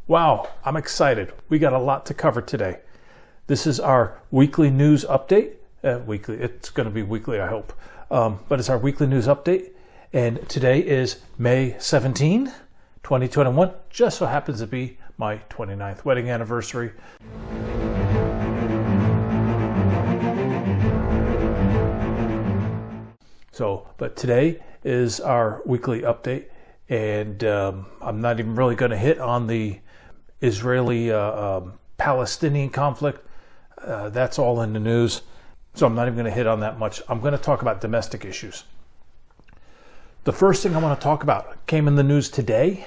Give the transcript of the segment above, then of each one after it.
Wow, I'm excited. We got a lot to cover today. This is our weekly news update. It's going to be weekly, I hope. But it's our weekly news update. And today is May 17, 2021. Just so happens to be my 29th wedding anniversary. But today is our weekly update. And I'm not even really going to hit on the Israeli-Palestinian conflict. That's all in the news. So I'm not even going to hit on that much. I'm going to talk about domestic issues. The first thing I want to talk about came in the news today.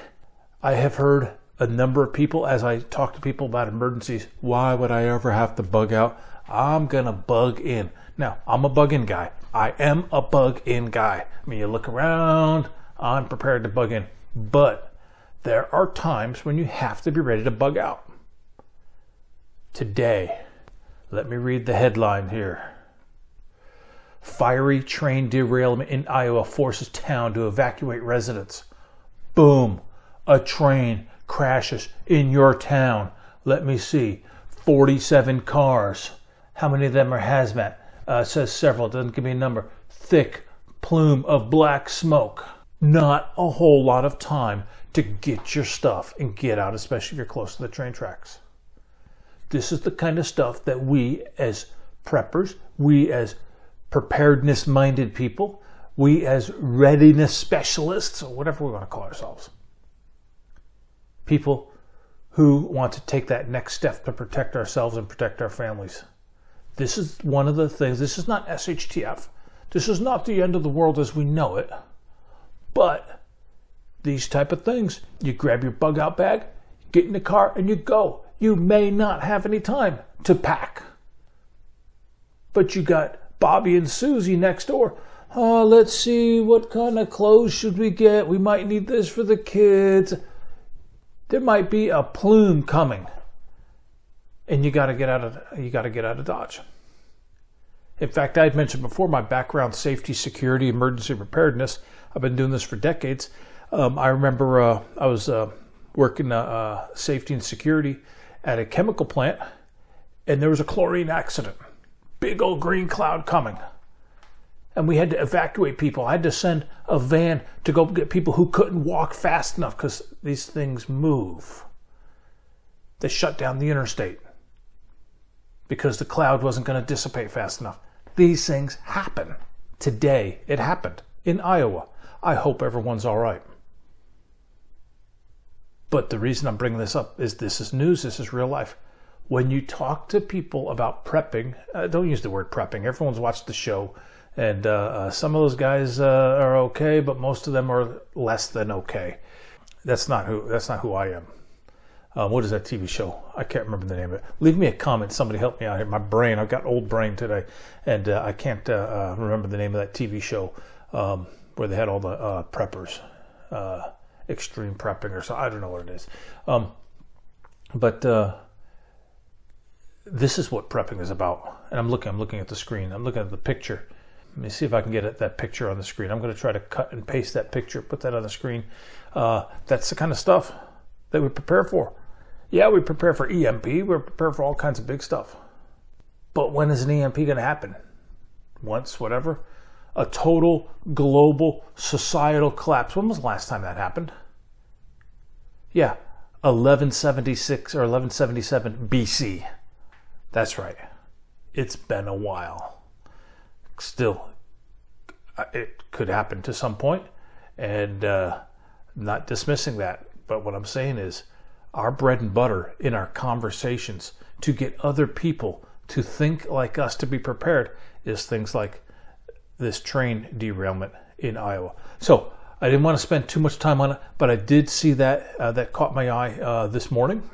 I have heard a number of people, as I talk to people about emergencies, why would I ever have to bug out? I'm going to bug in. Now, I'm a bug in guy. I am a bug in guy. I mean, you look around, I'm prepared to bug in. But there are times when you have to be ready to bug out. Today, let me read the headline here. Fiery train derailment in Iowa forces town to evacuate residents. Boom. A train crashes in your town. Let me see. 47 cars. How many of them are hazmat? It says several. It doesn't give me a number. Thick plume of black smoke. Not a whole lot of time to get your stuff and get out, especially if you're close to the train tracks. This is the kind of stuff that we as preppers, we as preparedness-minded people, we as readiness specialists, or whatever we want to call ourselves, people who want to take that next step to protect ourselves and protect our families. This is one of the things. This is not SHTF. This is not the end of the world as we know it. But these type of things, you grab your bug out bag, get in the car, and you go. You may not have any time to pack. But you got Bobby and Susie next door. Oh, let's see, what kind of clothes should we get? We might need this for the kids. There might be a plume coming. And you got to get out of Dodge. In fact, I had mentioned before my background, safety, security, emergency preparedness. I've been doing this for decades. I remember I was working safety and security at a chemical plant, and there was a chlorine accident. Big old green cloud coming. And we had to evacuate people. I had to send a van to go get people who couldn't walk fast enough because these things move. They shut down the interstate because the cloud wasn't going to dissipate fast enough. These things happen. Today, it happened in Iowa. I hope everyone's all right. But the reason I'm bringing this up is this is news. This is real life. When you talk to people about prepping, don't use the word prepping. Everyone's watched the show, and some of those guys are okay, but most of them are less than okay. That's not who I am. What is that TV show? I can't remember the name of it. Leave me a comment. Somebody help me out here. My brain, I've got old brain today, and I can't remember the name of that TV show where they had all the preppers, extreme prepping or so. I don't know what it is. But this is what prepping is about. And I'm looking at the screen. I'm looking at the picture. Let me see if I can get that picture on the screen. I'm going to try to cut and paste that picture, put that on the screen. That's the kind of stuff that we prepare for. Yeah, we prepare for EMP. We prepare for all kinds of big stuff. But when is an EMP going to happen? Once, whatever. A total global societal collapse. When was the last time that happened? Yeah, 1176 or 1177 BC. That's right. It's been a while. Still, it could happen to some point, and not dismissing that. But what I'm saying is, our bread and butter in our conversations to get other people to think like us, to be prepared, is things like this train derailment in Iowa. So I didn't want to spend too much time on it, but I did see that that caught my eye this morning.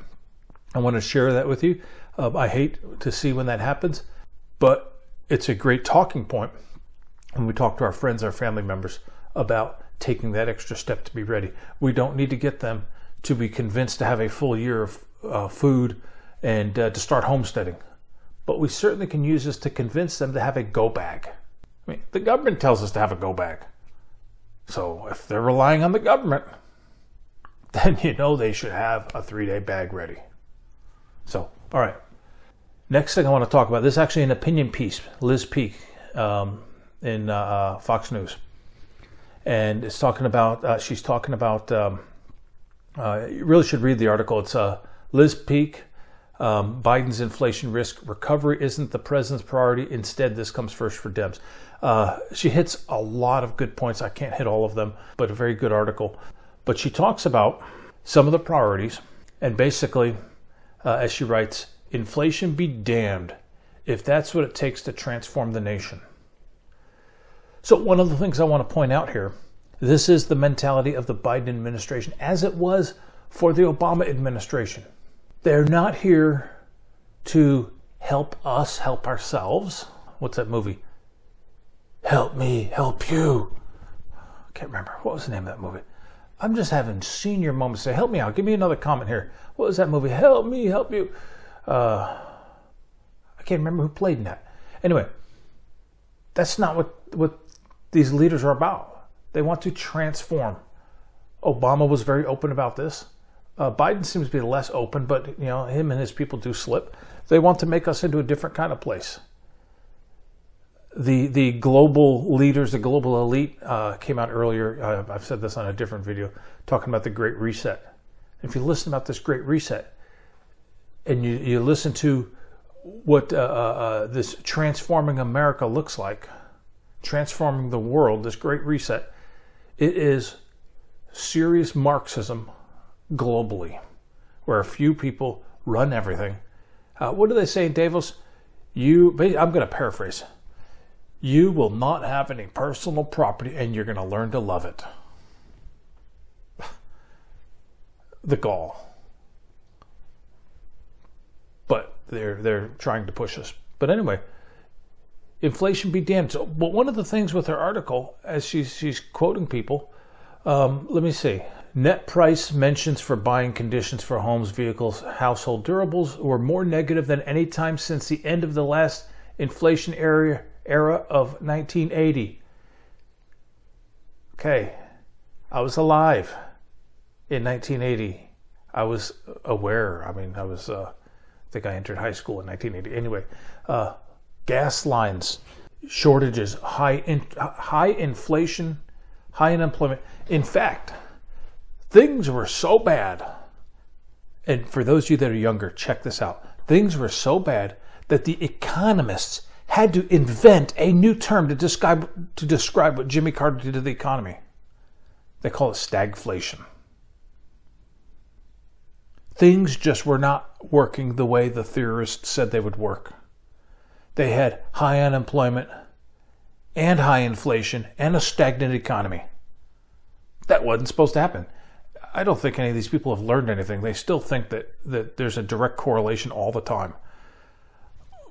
I want to share that with you. I hate to see when that happens, but it's a great talking point when we talk to our friends, our family members, about taking that extra step to be ready. We don't need to get them to be convinced to have a full year of food and to start homesteading. But we certainly can use this to convince them to have a go bag. I mean, the government tells us to have a go bag. So if they're relying on the government, then you know they should have a 3-day bag ready. So, all right. Next thing I want to talk about, this is actually an opinion piece, Liz Peek in Fox News. And it's talking about, she's talking about, you really should read the article. It's Liz Peek, Biden's inflation risk. Recovery isn't the president's priority. Instead, this comes first for Dems. She hits a lot of good points. I can't hit all of them, but a very good article. But she talks about some of the priorities. And basically, as she writes, inflation be damned if that's what it takes to transform the nation. So one of the things I want to point out here, this is the mentality of the Biden administration, as it was for the Obama administration. They're not here to help us help ourselves. What's that movie? Help me, help you. I can't remember. What was the name of that movie? I'm just having senior moments. Say, help me out. Give me another comment here. What was that movie? Help me, help you. I can't remember who played in that. Anyway, that's not what these leaders are about. They want to transform. Obama was very open about this. Biden seems to be less open, but him and his people do slip. They want to make us into a different kind of place. The global leaders, the global elite came out earlier. I've said this on a different video, talking about the Great Reset. If you listen about this Great Reset, and you listen to what this transforming America looks like, transforming the world, this Great Reset, it is serious Marxism globally, where a few people run everything. What do they say in Davos? I'm going to paraphrase. You will not have any personal property, and you're going to learn to love it. The gall. But they're trying to push us. But anyway, inflation be damned. So, but one of the things with her article, as she's quoting people, let me see. Net price mentions for buying conditions for homes, vehicles, household durables were more negative than any time since the end of the last inflation era of 1980. Okay, I was alive in 1980. I was aware. I think I entered high school in 1980. Anyway, gas lines, shortages, high inflation, high unemployment. In fact, things were so bad, and for those of you that are younger, check this out. Things were so bad that the economists had to invent a new term to describe what Jimmy Carter did to the economy. They call it stagflation. Things just were not working the way the theorists said they would work. They had high unemployment and high inflation and a stagnant economy. That wasn't supposed to happen. I don't think any of these people have learned anything. They still think that there's a direct correlation all the time.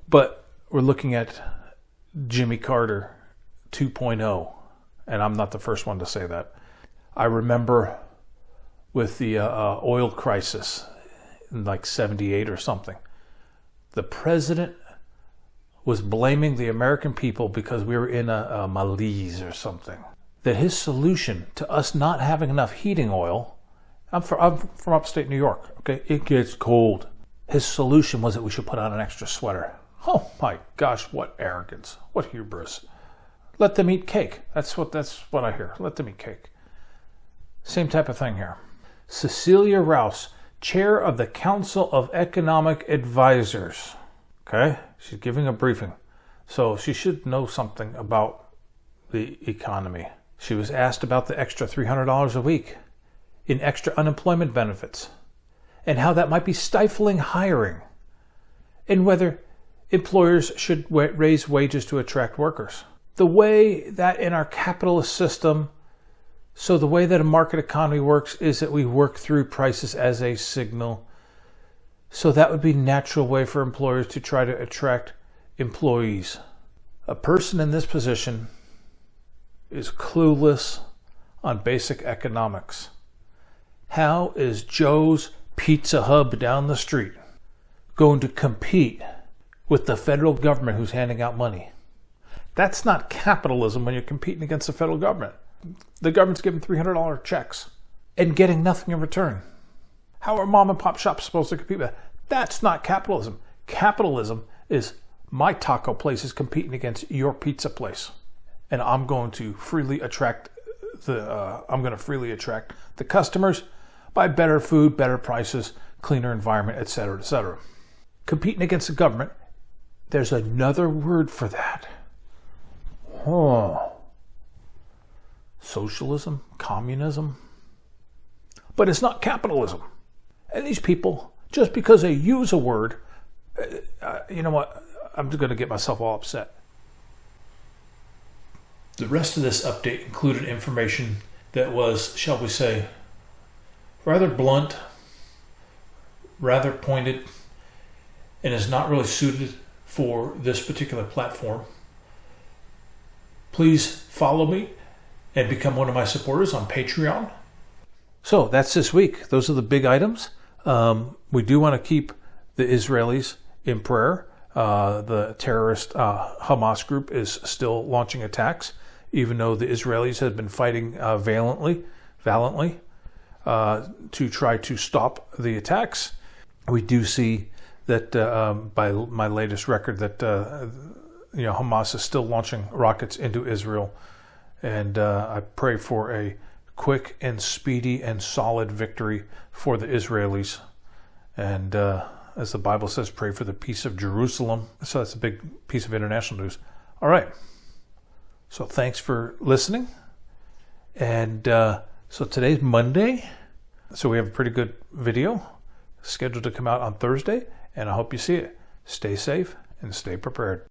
But we're looking at Jimmy Carter 2.0, and I'm not the first one to say that. I remember with the oil crisis in like 78 or something, the president was blaming the American people because we were in a malaise or something. That his solution to us not having enough heating oil, I'm from upstate New York, okay? It gets cold. His solution was that we should put on an extra sweater. Oh my gosh, what arrogance, what hubris. Let them eat cake. That's what I hear. Let them eat cake. Same type of thing here. Cecilia Rouse, chair of the Council of Economic Advisors. Okay, she's giving a briefing. So she should know something about the economy. She was asked about the extra $300 a week in extra unemployment benefits and how that might be stifling hiring and whether employers should raise wages to attract workers. The way that in our capitalist system, so the way that a market economy works is that we work through prices as a signal. So that would be a natural way for employers to try to attract employees. A person in this position is clueless on basic economics. How is Joe's Pizza Hut down the street going to compete with the federal government who's handing out money? That's not capitalism when you're competing against the federal government. The government's giving $300 checks. and getting nothing in return. How are mom and pop shops supposed to compete with that? That's not capitalism. Capitalism is my taco place is competing against your pizza place, and I'm going to freely attract the customers by better food, better prices, cleaner environment, etc., etc. Competing against the government, there's another word for that. Socialism, communism. But it's not capitalism. And these people, just because they use a word, you know what? I'm just going to get myself all upset. The rest of this update included information that was, shall we say, rather blunt, rather pointed, and is not really suited for this particular platform. Please follow me and become one of my supporters on Patreon. So that's this week. Those are the big items. We do want to keep the Israelis in prayer. The terrorist Hamas group is still launching attacks, even though the Israelis have been fighting valiantly to try to stop the attacks. We do see that by my latest record that Hamas is still launching rockets into Israel, and I pray for a quick and speedy and solid victory for the Israelis. And as the Bible says, pray for the peace of Jerusalem. So that's a big piece of international news. All right. So thanks for listening. And so today's Monday. So we have a pretty good video scheduled to come out on Thursday. And I hope you see it. Stay safe and stay prepared.